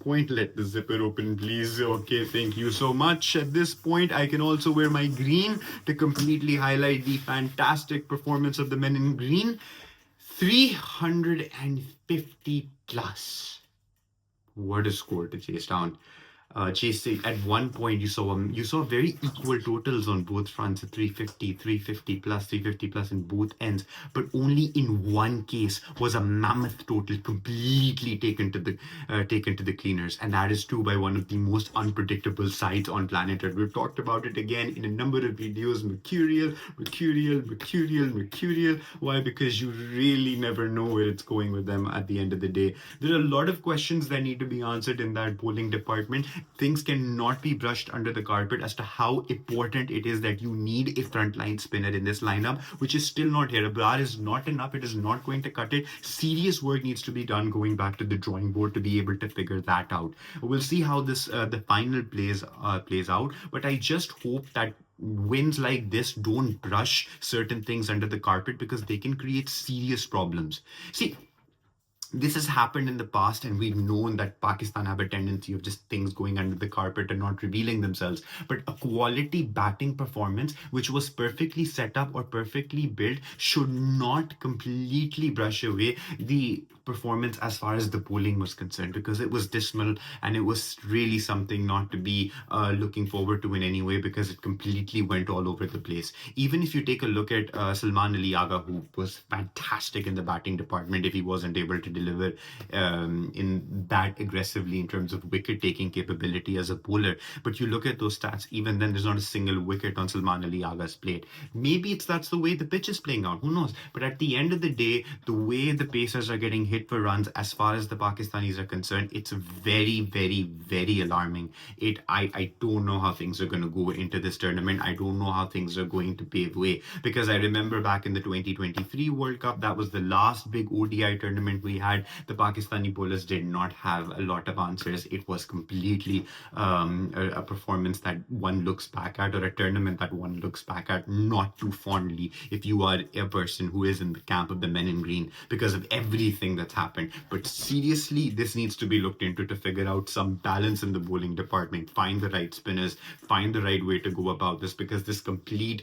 point. Let the zipper open, please. Okay, thank you so much. At this point, I can also wear my green to completely highlight the fantastic performance of the men in green. 350 plus. What a score to chase down. Chasing at one point, you saw very equal totals on both fronts, 350, 350 plus, 350 plus in both ends. But only in one case was a mammoth total completely taken to the cleaners, and that is true by one of the most unpredictable sides on planet Earth. We've talked about it again in a number of videos. Mercurial, mercurial, mercurial, mercurial. Why? Because you really never know where it's going with them at the end of the day. There are a lot of questions that need to be answered in that bowling department. Things cannot be brushed under the carpet as to how important it is that you need a frontline spinner in this lineup, which is still not here. A bar is not enough. It is not going to cut it. Serious work needs to be done going back to the drawing board to be able to figure that out. We'll see how this the final plays out, but I just hope that wins like this don't brush certain things under the carpet because they can create serious problems. See, this has happened in the past, and we've known that Pakistan have a tendency of just things going under the carpet and not revealing themselves. But a quality batting performance, which was perfectly set up or perfectly built, should not completely brush away the performance as far as the bowling was concerned, because it was dismal and it was really something not to be looking forward to in any way, because it completely went all over the place. Even if you take a look at Salman Ali Aga, who was fantastic in the batting department, if he wasn't able to deliver in that aggressively in terms of wicket taking capability as a bowler. But you look at those stats, even then there's not a single wicket on Salman Ali Aga's plate. Maybe that's the way the pitch is playing out, who knows? But at the end of the day, the way the pacers are getting hit for runs as far as the Pakistanis are concerned, it's very, very, very alarming. I don't know how things are going to go into this tournament. I don't know how things are going to pave way, because I remember back in the 2023 World Cup, that was the last big ODI tournament we had. The Pakistani bowlers did not have a lot of answers. It was completely a performance that one looks back at, or a tournament that one looks back at not too fondly if you are a person who is in the camp of the men in green, because of everything that's happened. But seriously, this needs to be looked into to figure out some balance in the bowling department, find the right spinners, find the right way to go about this, because this complete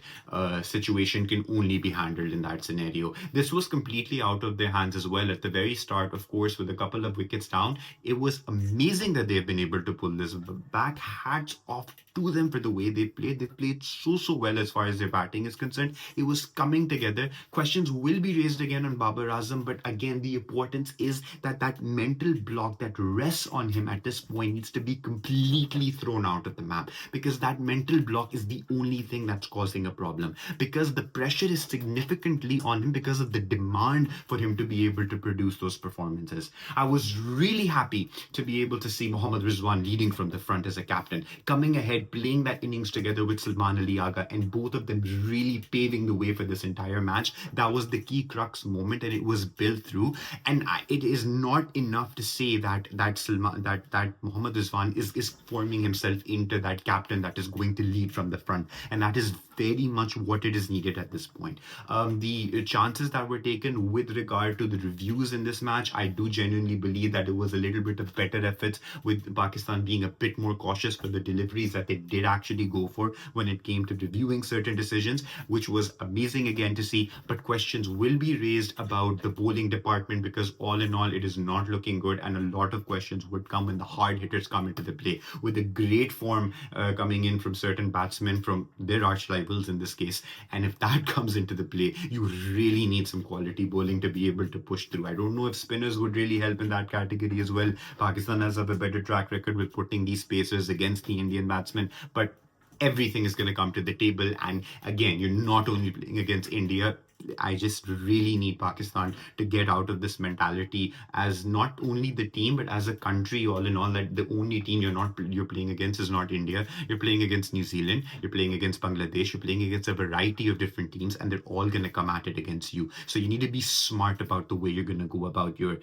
situation can only be handled in that scenario. This was completely out of their hands as well at the very start, of course, with a couple of wickets down. It was amazing that they've been able to pull this back. Hats off to them for the way they played. They played so well as far as their batting is concerned. It was coming together. Questions will be raised again on Babar Azam, but again, the importance is that that mental block that rests on him at this point needs to be completely thrown out of the map, because that mental block is the only thing that's causing a problem, because the pressure is significantly on him because of the demand for him to be able to produce those performances. I was really happy to be able to see Mohammad Rizwan leading from the front as a captain, coming ahead, playing that innings together with Salman Ali Aga, and both of them really paving the way for this entire match. That was the key crux moment, and it was built through. And it is not enough to say that Mohammad Rizwan is forming himself into that captain that is going to lead from the front, and that is very much what it is needed at this point. The chances that were taken with regard to the reviews in this match, I do genuinely believe that it was a little bit of better efforts, with Pakistan being a bit more cautious for the deliveries that they did actually go for when it came to reviewing certain decisions, which was amazing again to see. But questions will be raised about the bowling department, because all in all, it is not looking good, and a lot of questions would come when the hard hitters come into the play, with the great form coming in from certain batsmen from their arch rivals in this case. And if that comes into the play, you really need some quality bowling to be able to push through. I don't know if spinners would really help in that category as well. Pakistan has a better track record with putting these spacers against the Indian batsmen, but everything is going to come to the table. And again, you're not only playing against India. I just really need Pakistan to get out of this mentality as not only the team but as a country, all in all, that the only team you're playing against is not India. You're playing against New Zealand, you're playing against Bangladesh, you're playing against a variety of different teams, and they're all going to come at it against you. So you need to be smart about the way you're going to go about your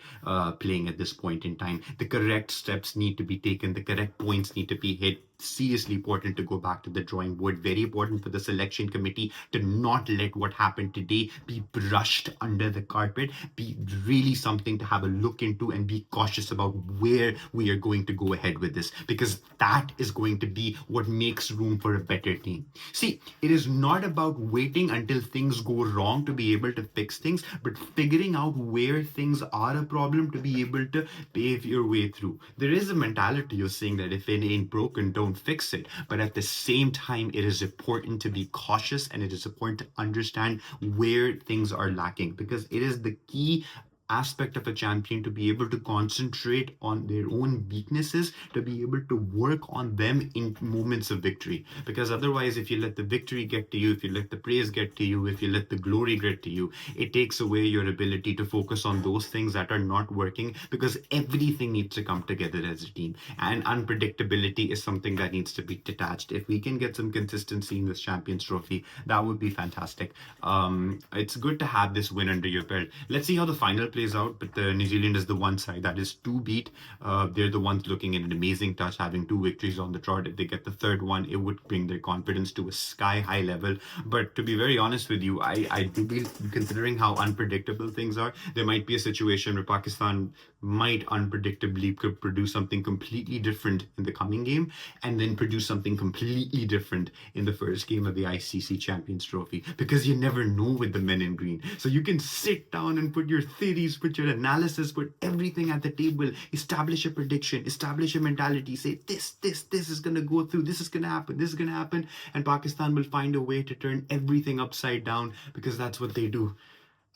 playing at this point in time. The correct steps need to be taken, the correct points need to be hit seriously important to go back to the drawing board. Very important for the selection committee to not let what happened today be brushed under the carpet, be really something to have a look into and be cautious about where we are going to go ahead with this, because that is going to be what makes room for a better team. See, it is not about waiting until things go wrong to be able to fix things, but figuring out where things are a problem to be able to pave your way through. There is a mentality of saying that if it ain't broken, don't fix it. But at the same time, it is important to be cautious, and it is important to understand where things are lacking, because it is the key aspect of a champion to be able to concentrate on their own weaknesses, to be able to work on them in moments of victory. Because otherwise, if you let the victory get to you, if you let the praise get to you, if you let the glory get to you, it takes away your ability to focus on those things that are not working, because everything needs to come together as a team. And unpredictability is something that needs to be detached. If we can get some consistency in this Champions Trophy, that would be fantastic. It's good to have this win under your belt. Let's see how the final plays out, but New Zealand is the one side that is to beat. They're the ones looking at an amazing touch, having 2 victories on the trot. If they get the third one, it would bring their confidence to a sky high level. But to be very honest with you, I do believe, considering how unpredictable things are, there might be a situation where Pakistan might unpredictably could produce something completely different in the coming game, and then produce something completely different in the first game of the ICC Champions Trophy, because you never know with the men in green. So you can sit down and put your theories, put your analysis, put everything at the table, establish a prediction, establish a mentality, say this is going to go through, this is going to happen, this is going to happen, and Pakistan will find a way to turn everything upside down, because that's what they do.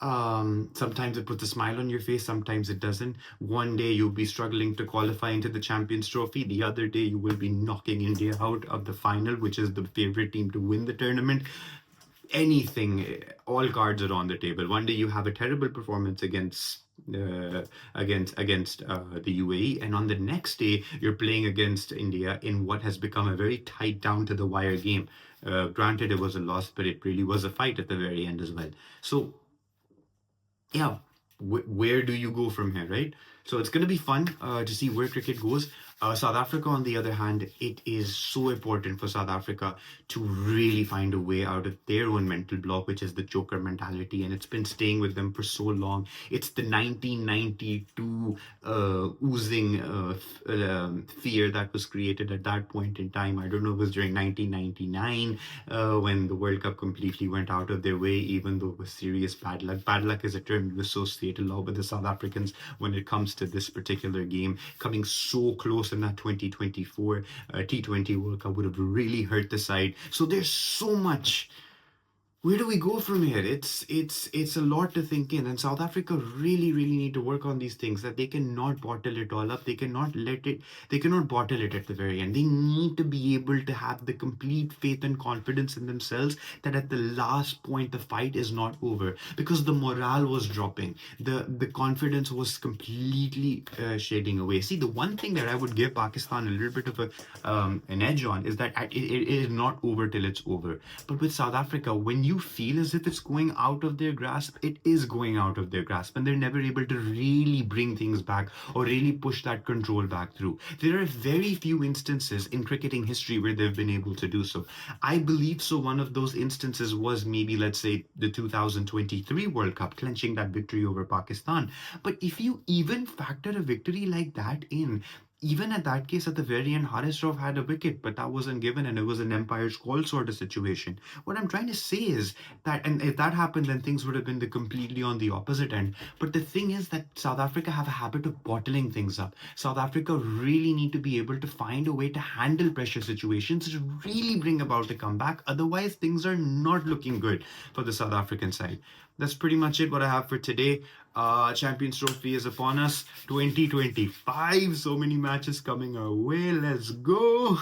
Sometimes it puts a smile on your face, sometimes it doesn't. One day you'll be struggling to qualify into the Champions Trophy, the other day you will be knocking India out of the final, which is the favorite team to win the tournament. Anything, all cards are on the table. One day you have a terrible performance against the UAE, and on the next day you're playing against India in what has become a very tight, down to the wire game. Granted, it was a loss, but it really was a fight at the very end as well. So yeah, where do you go from here, right? So it's going to be fun to see where cricket goes. South Africa, on the other hand, it is so important for South Africa to really find a way out of their own mental block, which is the choker mentality, and it's been staying with them for so long. It's the 1992 oozing fear that was created at that point in time. I don't know, it was during 1999 when the World Cup completely went out of their way, even though it was serious bad luck. Bad luck is a term you associate a lot with the South Africans when it comes to this particular game. Coming so close in that 2024 T20 World Cup would have really hurt the side. So there's so much. Where do we go from here? It's a lot to think in, and South Africa really need to work on these things, that they cannot bottle it all up. They cannot bottle it at the very end. They need to be able to have the complete faith and confidence in themselves that at the last point the fight is not over, because the morale was dropping, the confidence was completely shading away. See, the one thing that I would give Pakistan a little bit of an edge on is that it is not over till it's over. But with South Africa, when you feel as if it's going out of their grasp, it is going out of their grasp, and they're never able to really bring things back or really push that control back through. There are very few instances in cricketing history where they've been able to do so. I believe so. One of those instances was maybe, let's say, the 2023 World Cup, clenching that victory over Pakistan. But if you even factor a victory like that in, even at that case, at the very end, Haris Rauf had a wicket, but that wasn't given, and it was an umpire's call sort of situation. What I'm trying to say is that, and if that happened, then things would have been completely on the opposite end. But the thing is that South Africa have a habit of bottling things up. South Africa really need to be able to find a way to handle pressure situations to really bring about a comeback. Otherwise, things are not looking good for the South African side. That's pretty much it, what I have for today. Champions Trophy is upon us. 2025. So many matches coming our way. Let's go.